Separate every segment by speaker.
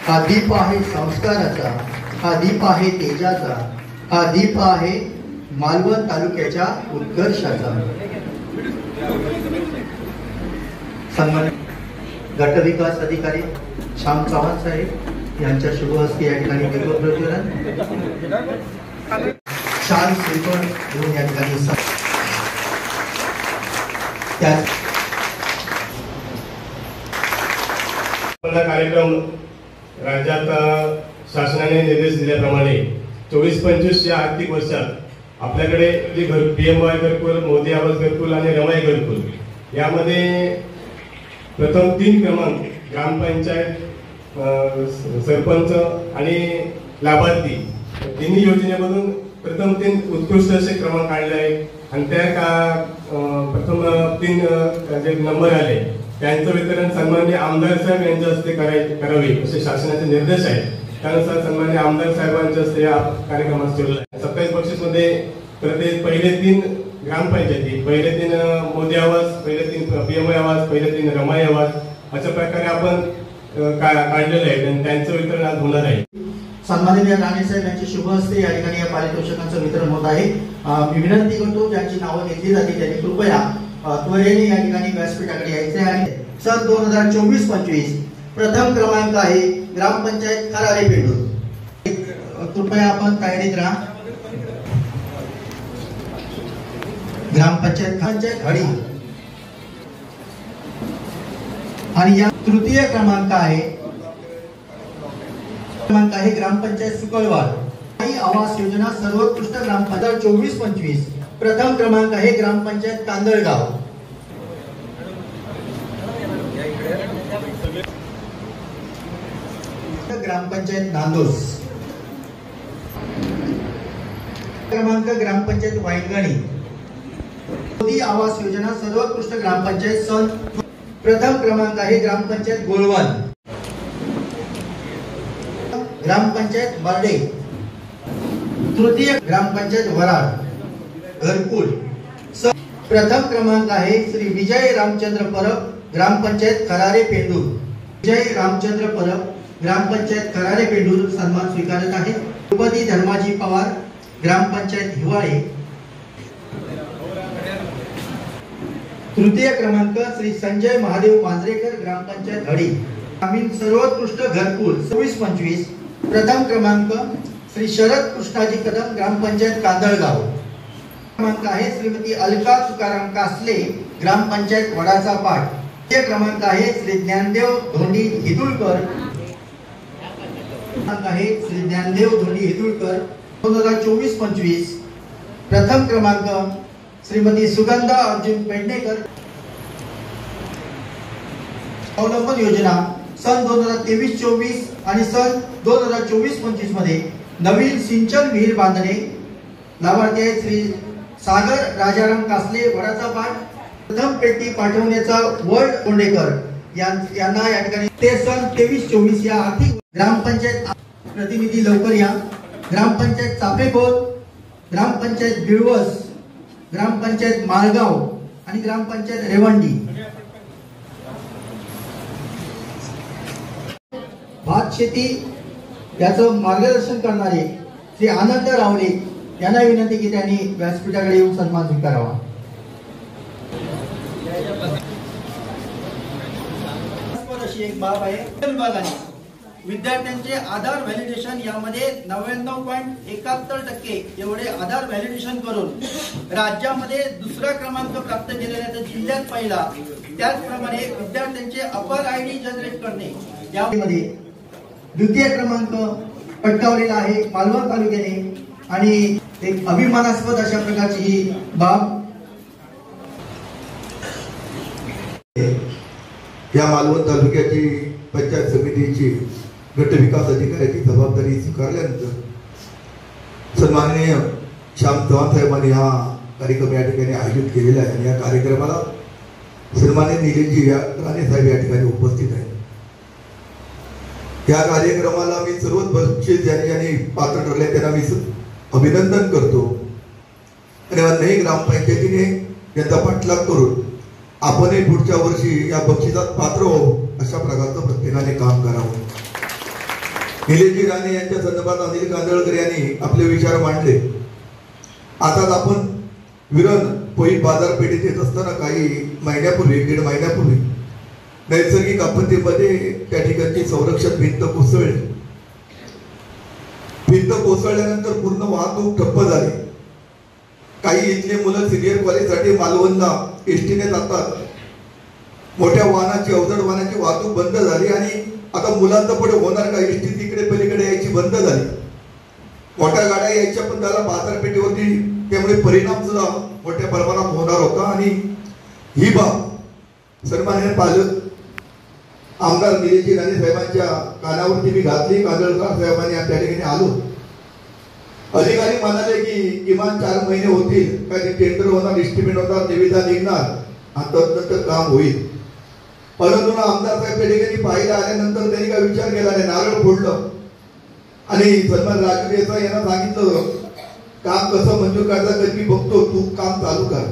Speaker 1: हा दीप आहे संस्काराचा, हा दीप आहे तेजाचा, हा दीप आहे मालवण तालुक्याच्या उत्कर्षाचा। सन्मानित गटविकास अधिकारी श्याम चव्हाण साहेब यांच्या शुभ हस्ते या ठिकाणी दीप प्रज्वलन, शाल श्रीफळ घेऊन या ठिकाणी
Speaker 2: कार्यक्रम राज्यात शासनाने निर्देश दिल्याप्रमाणे 24-25 या आर्थिक वर्षात आपल्याकडे जे PMY घरकुल, मोदी आवास घरकुल आणि रमाई घरकुल यामध्ये प्रथम 3 क्रमांक ग्रामपंचायत, सरपंच आणि लाभार्थी तिन्ही योजनेमधून प्रथम 3 उत्कृष्ट असे क्रमांक काढले आहेत आणि त्या प्रथम 3 जे नंबर आले त्यांचं वितरण सन्माननीय आमदार साहेब यांच्या हस्ते करावे असे शासनाचे निर्देश आहेत। त्यानुसार सन्माननीय आमदार साहेबांच्या हस्ते या कार्यक्रमास ठेवला आहे। 27 बक्षीसमध्ये प्रत्येक पहिले 3 ग्रामपंचायती, पहिले 3 मोदी आवास, पहिले 3 PMY आवास, पहिले 3 रमाई आवास अशा प्रकारे आपण काढलेले आहेत आणि त्यांचं वितरण आज होणार आहे।
Speaker 1: सन्माननीय राणे साहेब यांच्या शुभ हस्ते या ठिकाणी या पारितोषिकांचं वितरण होत आहे। मी विनंती करतो ज्यांची नावं घेतली जातील त्यांनी कृपया त्वरेने या ठिकाणी व्यासपीठाकडे यायचे आहे। सन 2024-25 प्रथम क्रमांक आहे ग्रामपंचायत खरारे पेंडूर। कृपया आपण तयारीत राहा। ग्रामपंचायत हडी आणि या तृतीय क्रमांक आहे ग्रामपंचायत सुकळवाड। आवास योजना सर्वोत्कृष्ट ग्रामपंचायत 24-25 प्रथम क्रमांक आहे ग्रामपंचायत कांदळगाव। ग्रामपंचायत नांदोस। क्रमांक ग्रामपंचायत वायंगणी। मोदी आवास योजना सर्वोत्कृष्ट ग्रामपंचायत सन प्रथम क्रमांक आहे ग्रामपंचायत गोळवण। ग्रामपंचायत बर्डे। तृतीय ग्रामपंचायत वराड घरकुल। प्रथम क्रमांक आहे श्री विजय रामचंद्र परब ग्रामपंचायत खरारे पेंडूर। विजय रामचंद्र परब ग्रामपंचायत खरारे पेंडूर सन्मान स्वीकारत आहे। द्रौपदी धर्माजी पवार ग्रामपंचायत हिवाळे। तृतीय क्रमांक श्री संजय महादेव मांजरेकर ग्रामपंचायत हडी। ग्रामीण सर्वोत्कृष्ट घरकुल 24-25 प्रथम क्रमांक श्री शरद कृष्णाजी कदम ग्रामपंचायत कांदळगाव। क्रमांक आहे श्रीमती अलका तुकाराम कासले ग्रामपंचायत वडाचा पाट। तृतीय क्रमांक आहे श्री ज्ञानदेव धोंडी हिदुळकर। श्री ज्ञानदेव धोंडी हिदुळकर 2024-25 प्रथम क्रमांक श्रीमती सुगंधा अर्जुन पेडणेकर। अवलंबन योजना सन 2023-24 आणि सन 2024-25 मध्ये नवीन सिंचन विहीर बांधणे। लाभार्थी आहेत श्री सागर राजाराम कासले वडाचा पाट। प्रथम पेटी पाठवण्याचा वर्ल्ड कोंडेकर यांना या ठिकाणी ते सन 23-24 या आर्थिक। ग्रामपंचायत प्रतिनिधी लवकर या। ग्रामपंचायत चापेकोल, ग्रामपंचायत बिळवस, ग्रामपंचायत माळगाव आणि ग्रामपंचायत रेवंडी। भात शेती याचं मार्गदर्शन करणारे श्री आनंद रावले यांना विनंती की त्यांनी व्यासपीठाकडे येऊन सन्मान स्वीकारावा। अशी एक बाब आहे विभागाने विद्यार्थ्यांचे आधार व्हॅलिडेशन यामध्ये 99.71% एवढे आधार व्हॅलिडेशन करून राज्यामध्ये दुसरा क्रमांक प्राप्त केलेला तर जिल्ह्यात पहिला। त्याचप्रमाणे विद्यार्थ्यांचे अपर ID जनरेट करणे यामध्ये द्वितीय क्रमांक पटकावलेला आहे मालवण तालुक्याने आणि एक अभिमानास्पद अशा प्रकारची ही बाब
Speaker 3: या मालवण तालुक्याची पंचायत समितीची गट विकास अधिकाऱ्याची जबाबदारी स्वीकारल्यानंतर सन्माननीय श्याम चव्हाण साहेबांनी हा कार्यक्रम या ठिकाणी आयोजित केलेला आहे आणि या कार्यक्रमाला सन्माननीय निलेशजी राणे साहेब या ठिकाणी उपस्थित आहेत। या कार्यक्रमाला मी सर्वच बक्षीस ज्यांनी पात्र ठरले त्यांना मी अभिनंदन करतो आणि अन्यही ग्रामपंचायतीने याचा पाठलाग करून आपणही पुढच्या वर्षी या बक्षिसात पात्र हो अशा प्रकारचं प्रत्येकाने काम करावं। निलेशजी राणे यांच्या संदर्भात अनिल कांदळकर यांनी आपले विचार मांडले. आता आपण विरण पोई बाजारपेठेत येत असताना काही महिन्यापूर्वी, 1.5 महिन्यापूर्वी नैसर्गिक आपत्तीमध्ये त्या ठिकाणची संरक्षण भिंत कोसळली. भिंत कोसळल्यानंतर पूर्ण वाहतूक ठप्प झाली. काही इथले मुलं सिनियर कॉलेजसाठी मालवणला एसटीने जातात. मोठ्या वाहनाची, अवजड वाहनाची वाहतूक बंद झाली आणि आता मुलांचं पुढे होणार का? एसटी तिकडे पलीकडे यायची बंद झाली. मोठ्या गाड्या यायच्या पण त्याला बाजारपेठेवरती, त्यामुळे परिणाम सुद्धा मोठ्या प्रमाणात होणार होता. आणि ही बाब सन्माननीय पालक आमदार निलेशजी राणे साहेबांच्या कानावरती मी घातली. कांदळकर साहेबांनी त्या ठिकाणी आलो. अधिकारी म्हणाले की किमान 4 महिने होतील, काही टेंडर होणार, एस्टिमेट होणार, निविदा निघणार आणि तदनंतर काम होईल. परंतु आमदार साहेब त्या ठिकाणी पाहिलं आल्यानंतर त्यांनी काय विचार केला नाही, नारळ फोडलं आणि सन्मान राजू देसाई यांना सांगितलं काम कसं मंजूर करायचं तर मी बघतो, तू काम चालू कर.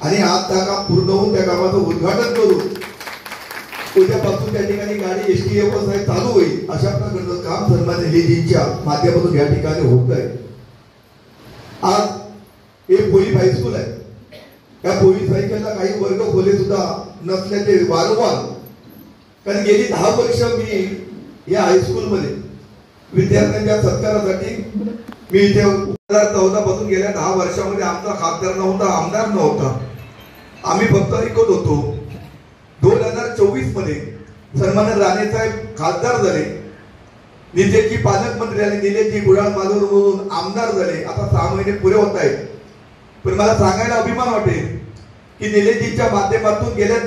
Speaker 3: आणि आज त्या काम पूर्ण होऊन त्या कामाचं उद्घाटन करू, उद्यापासून त्या ठिकाणी गाडी एसटी व्यवसाय चालू होईल. अशा प्रकारचं काम सन्मान निलेशजींच्या माध्यमातून या ठिकाणी होत आहे. आज हे पोलीस हायस्कूल आहे. या पोलीस हायस्कूलला काही वर्ग खोले सुद्धा नसल्याचे वारंवार, कारण गेली 10 वर्ष मी या हायस्कूलमध्ये विद्यार्थ्यांच्या सत्कारासाठी मी इथे 2014 पासून गेल्या 10 वर्षामध्ये आमचा खासदार नव्हता, आमदार नव्हता, आम्ही फक्त ऐकत होतो. 2024 मध्ये सन्माननीय राणे साहेब खासदार झाले, निलेशजी पालकमंत्री झाले, निलेशजी कुडाळ मालवणवरून आमदार झाले. आता 6 महिने पुरे होत आहेत. पण मला सांगायला अभिमान वाटेल की निलेशजीच्या माध्यमातून गेल्या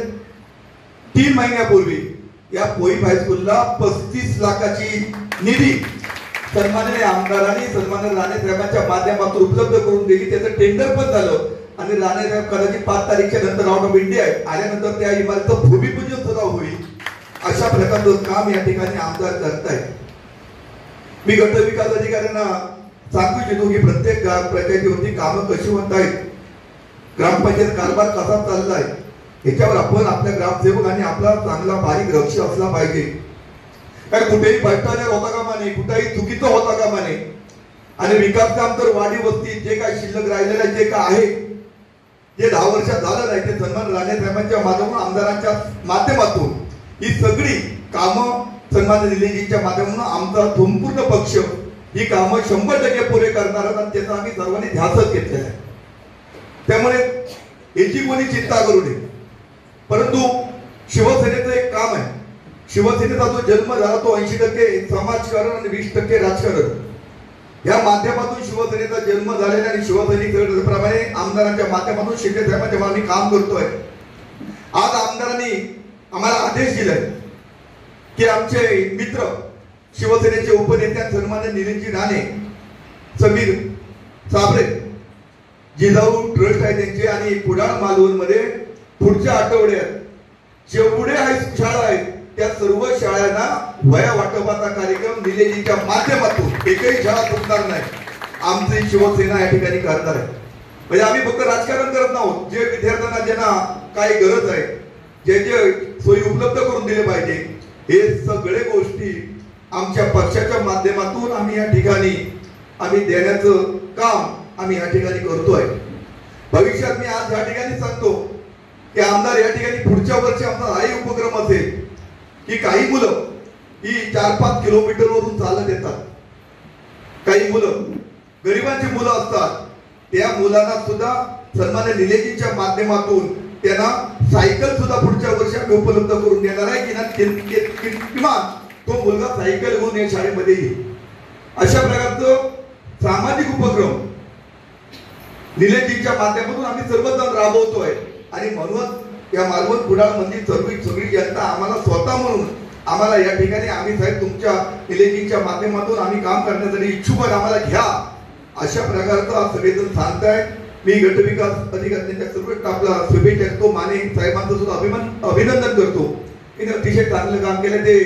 Speaker 3: 3 महिन्यापूर्वी या पोईप हायस्कूलला 35 लाखाची निधी सन्माननीय आमदारांनी सन्माननीय राणे साहेबांच्या माध्यमातून उपलब्ध करून दिली. त्याचं टेंडर पण झालं आणि राणे साहेब कदाचित 5 तारीखच्या नंतर आउट ऑफ इंडिया आहे, आल्यानंतर त्या इमारतीचं भूमिपूजन सुद्धा होईल. अशा प्रकारचं काम या ठिकाणी आमदार करतायत. मी गट विकास अधिकाऱ्यांना सांगू इच्छितो की प्रत्येक ग्रामपंचायतीवरती कामं कशी होत आहेत, ग्रामपंचायत कारभार कसा चाललाय, याच्यावर आपण आपल्या ग्रामसेवकांनी आपला चांगला बारीक लक्ष असला पाहिजे. कारण कुठेही भ्रष्टाचार होता कामा नये, कुठेही चुकीचं होता कामा नये. आणि विकास काम तर वाडी वस्ती जे काही शिल्लक राहिलेलं आहे, जे काय आहे, जे 10 वर्षात झालं नाही, ते सन्मान राणे साहेबांच्या माध्यमातून, आमदारांच्या माध्यमातून ही सगळी कामं सन्मान निलेशजींच्या माध्यमातून आमचा संपूर्ण पक्ष ही कामं 100% पुरे करणार आणि त्याचा आम्ही सर्वांनी ध्यासच घेतलेला आहे. त्यामुळे याची कोणी चिंता करू नये. परंतु शिवसेनेचं एक काम आहे. शिवसेनेचा जो जन्म झाला तो 80% समाजकारण आणि 20% राजकारण या माध्यमातून शिवसेनेचा जन्म झालेला आणि शिवसैनिक प्रमाणे आमदारांच्या माध्यमातून शिंदे साहेबांच्या आम्ही काम करतोय. आज आमदारांनी आम्हाला आदेश दिलाय की आमचे मित्र शिवसेनेचे उपनेते सन्माननीय निलेशजी राणे, समीर साबरे, जिजाऊ ट्रस्ट आहे त्यांचे, आणि कुडाळ मालवण मध्ये पुढच्या आठवड्यात जेवढे शाळा आहेत त्या सर्व शाळांना वया वाटपाचा कार्यक्रम निलेशजीच्या माध्यमातून एकही शाळा चुकणार नाही आमची शिवसेना या ठिकाणी करणार आहे. म्हणजे आम्ही फक्त राजकारण करत आहोत. जे विद्यार्थ्यांना ज्यांना काय गरज आहे, जे जे सोयी उपलब्ध करून दिले पाहिजे, हे सगळे गोष्टी आमच्या पक्षाच्या माध्यमातून आम्ही या ठिकाणी आम्ही देण्याचं काम आम्ही या ठिकाणी करतोय. भविष्यात मी आज या ठिकाणी सांगतो की आमदार या ठिकाणी पुढच्या वर्षी आमचा हाही उपक्रम असेल की काही मुलं ही 4-5 किलोमीटरवरून चालत येतात. काही मुलं गरिबांची मुलं असतात, त्या मुलांना सुद्धा सन्माननीय निलेशजींच्या माध्यमातून त्यांना सायकल सुद्धा पुढच्या वर्षी आम्ही उपलब्ध करून देणार आहे की किमान तो मुलगा सायकल घेऊन या शाळेमध्ये येईल. अशा प्रकारचं सामाजिक उपक्रम निलेशजींच्या माध्यमातून आम्ही सर्वजण राबवतोय. आणि म्हणून या मालवण कुडाळ मधली सगळी जनता आम्हाला स्वतः म्हणून आम्हाला या ठिकाणी आम्ही साहेब तुमच्या निलेशजींच्या माध्यमातून आम्ही काम करण्यासाठी इच्छुक आहे, आम्हाला घ्या अशा प्रकारचा सगळेजण सांगताय. मी गटविकास अधिकाऱ्यांच्या सर्व स्टाफला शुभेच्छा देतो. माने साहेबांचं सुद्धा अभिनंदन करतो. तिने अतिशय चांगलं काम केलं, ते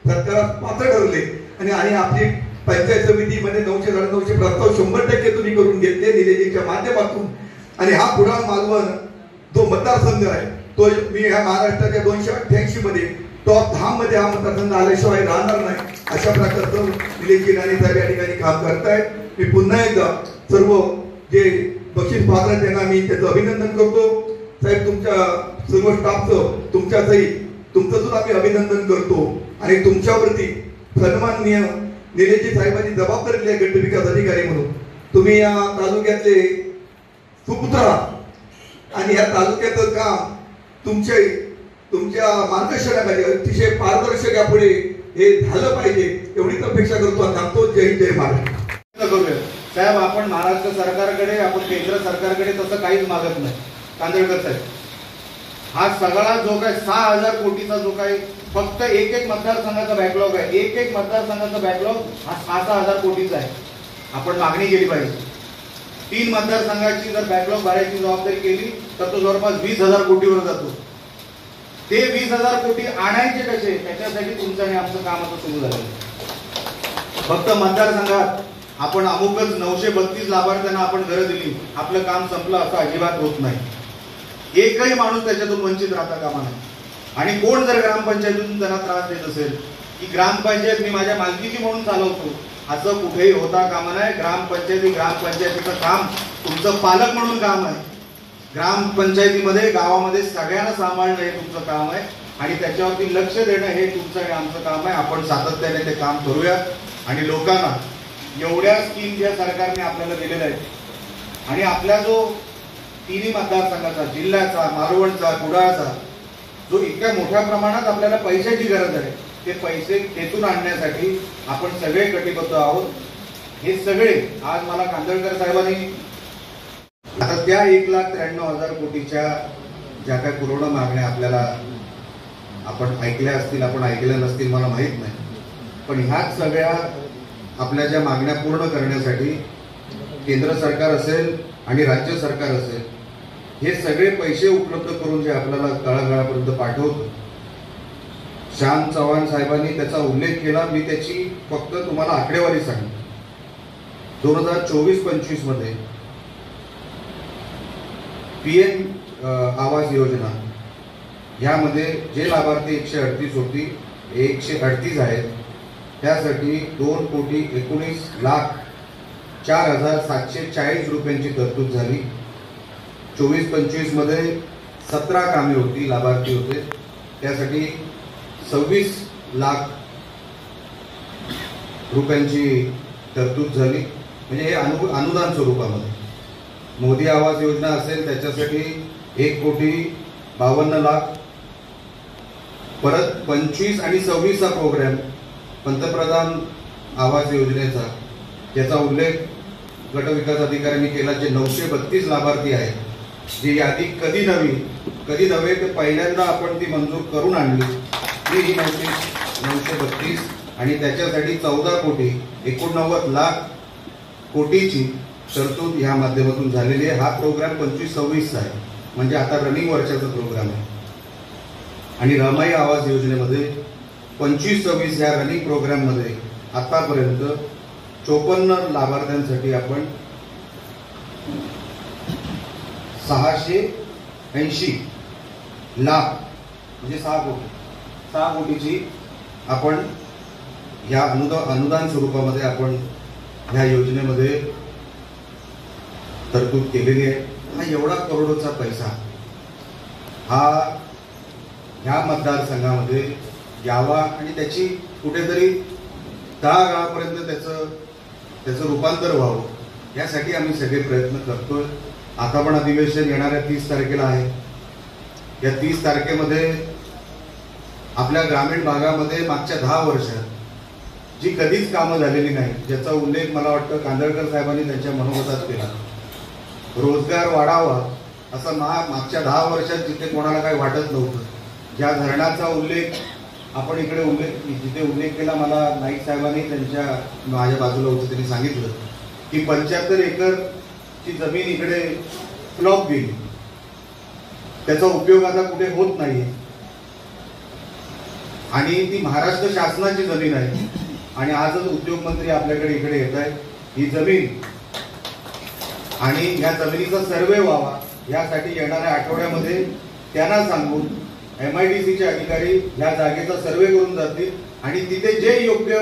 Speaker 3: सरकारात पात्र ठरले आणि आपली पंचायत समितीमध्ये 900-950 प्रस्ताव 100% तुम्ही करून घेतले निलेशजींच्या माध्यमातून. आणि हा कुडाळ मालवण जो मतदारसंघ आहे तो मी ह्या महाराष्ट्राच्या 288 मध्ये टॉप 10 मध्ये हा मतदारसंघ आल्याशिवाय राहणार नाही अशा प्रकारचं निलेश राणे साहेब या ठिकाणी काम करतायत. मी पुन्हा एकदा सर्व जे बक्षीस पात्र त्यांना मी त्याचं अभिनंदन करतो. साहेब तुमच्या सर्व स्टाफचं तुमचं सुद्धा मी अभिनंदन करतो आणि तुमच्यावरती सन्माननीय निलेश साहेबांनी जबाबदारी दिली आहे गट विकास अधिकारी म्हणून. तुम्ही या तालुक्यातले सुपुत्र आणि या तालुक्याचं काम तुमच्या मार्गदर्शनाखाली अतिशय पारदर्शक यापुढे हे झालं पाहिजे एवढीच अपेक्षा करतो आणि सांगतो जय जय महाराष्ट्र.
Speaker 4: करूया साहेब, आपण महाराष्ट्र सरकारकडे आपण केंद्र सरकारकडे तसं काहीच मागत नाही. कांदळकर साहेब, हा सगळा जो काय 6,000 कोटीचा जो काय फक्त एक मतदारसंघाचा बॅकलॉग आहे, एक मतदारसंघाचा बॅकलॉग हा 6,000 कोटीचा आहे. आपण मागणी केली पाहिजे. 3 मतदारसंघाची जर बॅकलॉग भरायची जबाबदारी केली तर तो जवळपास 20,000 कोटीवर जातो. ते 20,000 कोटी आणायचे कसे, त्याच्यासाठी तुमचं आणि आमचं काम आता सुरू झालं. फक्त मतदारसंघात आपण अमुकच 932 लाभार्थ्यांना आपण घरं दिली, आपलं काम संपलं असं अजिबात होत नाही. एकही माणूस त्याच्यातून वंचित राहता कामा नये. आणि कोण जर ग्रामपंचायतीतून त्यांना त्रास देत असेल की ग्रामपंचायत मी माझ्या मालकीची म्हणून चालवतो, असं कुठेही होता कामा नये. ग्रामपंचायतीचं काम तुमचं पालक म्हणून काम आहे. ग्रामपंचायतीमध्ये गावामध्ये सगळ्यांना सांभाळणं हे तुमचं काम आहे आणि त्याच्यावरती लक्ष देणं हे तुमचं आणि आमचं काम आहे. आपण सातत्याने ते काम करूया आणि लोकांना एवढ्या स्कीम ज्या सरकारने आपल्याला दिलेल्या आहेत आणि आपल्या जो तिन्ही मतदारसंघाचा, जिल्ह्याचा, मालवणचा, कुडाळचा जो इतक्या मोठ्या प्रमाणात आपल्याला पैशाची गरज आहे, ते पैसे खेचून आणण्यासाठी आपण सगळे कटिबद्ध आहोत. हे सगळे आज मला कांदळकर साहेबांनी आता त्या 1,93,000 कोटीच्या ज्या काही पूर्ण मागण्या आपल्याला आपण ऐकल्या असतील, आपण ऐकल्या नसतील मला माहित नाही, पण ह्याच सगळ्या आपल्या ज्या मागण्या पूर्ण करण्यासाठी केंद्र सरकार असेल आणि राज्य सरकार असेल हे सगळे पैसे उपलब्ध करून जे आपल्याला तळागाळापर्यंत पाठवतो. श्याम चव्हाण साहेबांनी त्याचा उल्लेख केला. मी त्याची फक्त तुम्हाला आकडेवारी सांगतो. 2024-25 मध्ये PM आवास योजना यामध्ये जे लाभार्थी 138 होती, 138 आहेत. त्यासाठी 2,19,04,740 रुपयांची तरतूद झाली. 24-25 मध्ये 17 कामे होती, लाभार्थी होते, त्यासाठी 26 लाख रुपयांची तरतूद झाली. म्हणजे हे अनुदान स्वरूपामध्ये. मोदी आवास योजना असेल त्याच्यासाठी 1,52,00,000. परत 25 आणि 26 प्रोग्राम पंतप्रधान आवास योजनेचा, त्याचा उल्लेख गट विकास अधिकाऱ्यांनी केला. जे 932 लाभार्थी आहेत, जी यादी कधी नव्हे तर पहिल्यांदा आपण ती मंजूर करून आणली. ही 932 आणि त्याच्यासाठी 14,89,00,000 कोटीची तरतूद ह्या माध्यमातून झालेली आहे. हा प्रोग्राम 25-26 आहे, म्हणजे आता रनिंग वर्षाचा प्रोग्राम आहे. आणि रमाई आवास योजनेमध्ये 25-26 या रनिंग प्रोग्राम मध्ये आतापर्यंत 54 लाभार्थ्यांसाठी आपण 680 लाख म्हणजे 6 कोटीची आपण या अनुदान स्वरूपामध्ये आपण ह्या योजनेमध्ये तरतूद केलेली आहे. हा एवढा करोडोचा पैसा हा ह्या मतदारसंघामध्ये यावा आणि त्याची कुठेतरी तळागाळापर्यंत त्याचं रूपांतर व्हावं यासाठी आम्ही सगळे प्रयत्न करतोय. आता पण अधिवेशन येणाऱ्या 30 तारखेला आहे. या 30 तारखेमध्ये आपल्या ग्रामीण भागामध्ये मागच्या 10 वर्षात जी कधीच कामं झालेली नाही, ज्याचा उल्लेख मला वाटतं कांदळकर साहेबांनी त्यांच्या मनोगतात केला. रोजगार वाढावा असं मागच्या 10 वर्षात जिथे कोणाला काही वाटत नव्हतं. ज्या धरणाचा उल्लेख आपण इकडे जिथे उल्लेख केला, मला नाईक साहेबांनी माझ्या बाजूला होतं, त्यांनी सांगितलं की 75 एकरची जमीन इकडे फ्लॉप गेली, त्याचा उपयोग आता कुठे होत नाही आणि ती महाराष्ट्र शासनाची जमीन आहे. आणि आजच उद्योगमंत्री आपल्याकडे इकडे येत आहेत. ही जमीन आणि या जमिनीचा सर्वे व्हावा यासाठी येणाऱ्या आठवड्यामध्ये त्यांना सांगून MIDCचे अधिकारी या जागेचा सर्वे करून जातील आणि तिथे जे योग्य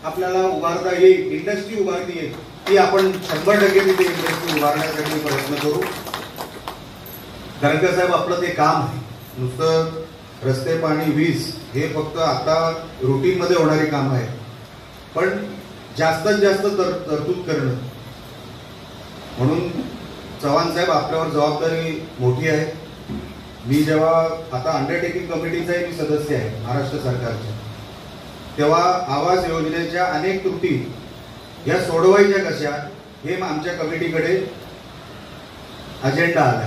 Speaker 4: आपल्याला उभारता येईल, इंडस्ट्री उभारता येईल, ती आपण 100% तिथे इंडस्ट्री उभारण्यासाठी प्रयत्न करू. कारण का साहेब, आपलं ते काम आहे. नुसतं रस्ते, पाणी, वीज हे फक्त आता रुटीन मध्ये होणारी काम आहे, पण जास्तीत जास्त तरतूद करणं. म्हणून चव्हाण साहेब, आपल्यावर जबाबदारी मोठी आहे. मी जेव्हा आता अंडरटेकिंग कमिटीचाही मी सदस्य आहे महाराष्ट्र सरकारच्या, तेव्हा आवास योजनेच्या अनेक त्रुटी या सोडवायच्या कशा हे आमच्या कमिटीकडे अजेंडा आला.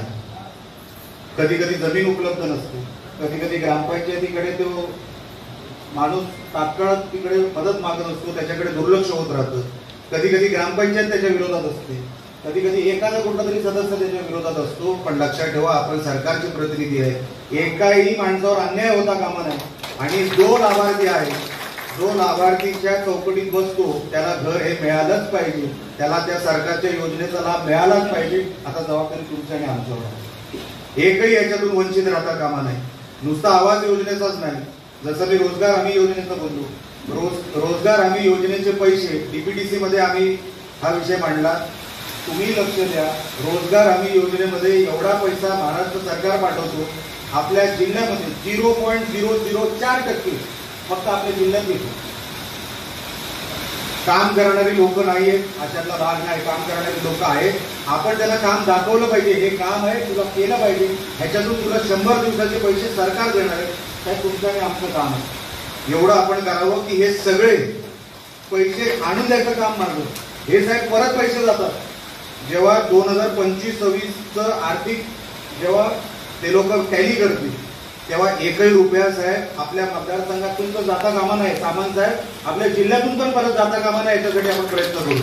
Speaker 4: कधी कधी जमीन उपलब्ध नसते, कधी कधी ग्रामपंचायतीकडे तो माणूस तात्काळ तिकडे मदत मागत असतो, त्याच्याकडे दुर्लक्ष होत राहतं. कधी कधी ग्रामपंचायत त्याच्या विरोधात असते, कधी कधी एखादा कुठला तरी सदस्य त्याच्या विरोधात असतो. पण लक्षात ठेवा, आपण सरकारचे प्रतिनिधी आहे. एकाही माणसावर अन्याय होता कामा नये. आणि जो लाभार्थी आहे, जो लाभार्थीच्या चौकटीत बसतो, त्याला घर हे मिळालंच पाहिजे, त्याला त्या सरकारच्या योजनेचा लाभ मिळालाच पाहिजे. आता जबाबदारी तुमच्या आणि आमच्यावर आहे. एकही याच्यातून वंचित राहता कामा नाही. नुसता आवास योजनेचाच नाही, जसं मी रोजगार हमी योजनेचं बोललो, रोजगार हमी योजनेचे पैसे DPTC मध्ये आम्ही हा विषय मांडला. तुम्ही लक्ष द्या, रोजगार हमी योजनेमध्ये एवढा पैसा महाराष्ट्र सरकार पाठवतो, आपल्या जिल्ह्यामध्ये 0.004% फक्त आपल्या जिल्ह्यात येतो. काम करणारी लोक नाहीयेत, अशातला भाग नाही. काम करणारी लोक आहेत. आपण त्यांना काम दाखवलं पाहिजे, हे काम आहे, तुला केलं पाहिजे, ह्याच्यातून तुला 100 दिवसाचे पैसे सरकार देणार आहे. त्या तुमचं आणि आमचं काम आहे. एवढं आपण करावं की हे सगळे पैसे आणून द्यायचं काम माझं. हे साहेब परत पैसे जातात. जेव्हा 2025-26चं आर्थिक जेव्हा ते लोक टॅली करतील, तेव्हा एकही रुपया साहेब आपल्या मतदारसंघातून तर जाता कामा नाही. सामान साहेब आपल्या जिल्ह्यातून पण परत जाता कामा नाही. याच्यासाठी आपण प्रयत्न करू.